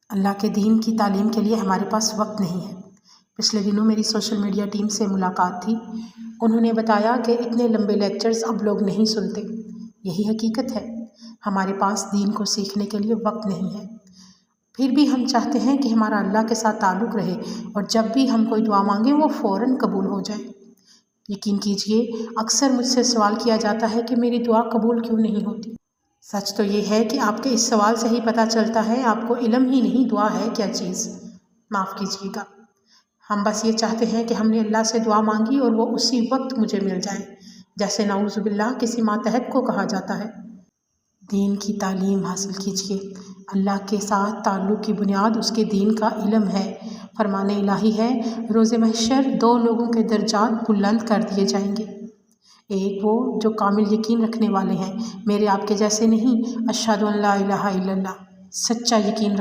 अल्लाह के दीन की तालीम के लिए हमारे पास वक्त नहीं है। पिछले दिनों मेरी सोशल मीडिया टीम से मुलाकात थी। उन्होंने बताया कि इतने लंबे लेक्चर्स अब लोग नहीं सुनते। यही हकीकत है, हमारे पास दीन को सीखने के लिए वक्त नहीं है। फिर भी हम चाहते हैं कि हमारा अल्लाह के साथ ताल्लुक़ रहे और जब भी हम कोई दुआ मांगें वो फ़ौरन कबूल हो जाए। यकीन कीजिए, अक्सर मुझसे सवाल किया जाता है कि मेरी दुआ कबूल क्यों नहीं होती। सच तो ये है कि आपके इस सवाल से ही पता चलता है आपको इल्म ही नहीं दुआ है क्या चीज़। माफ़ कीजिएगा, हम बस ये चाहते हैं कि हमने अल्लाह से दुआ मांगी और वो उसी वक्त मुझे मिल जाए, जैसे नाउज़ुबिल्लाह किसी मातहत को कहा जाता है। दीन की तालीम हासिल कीजिए। अल्लाह के साथ ताल्लुक़ की बुनियाद उसके दीन का इल्म है। फरमाने इलाही है, रोज़े महशर 2 लोगों के दर्जात बुलंद कर दिए जाएंगे। एक वो जो कामिल यकीन रखने वाले हैं, मेरे आपके जैसे नहीं, अशहदु अन ला इलाहा इल्लल्लाह, सच्चा यकीन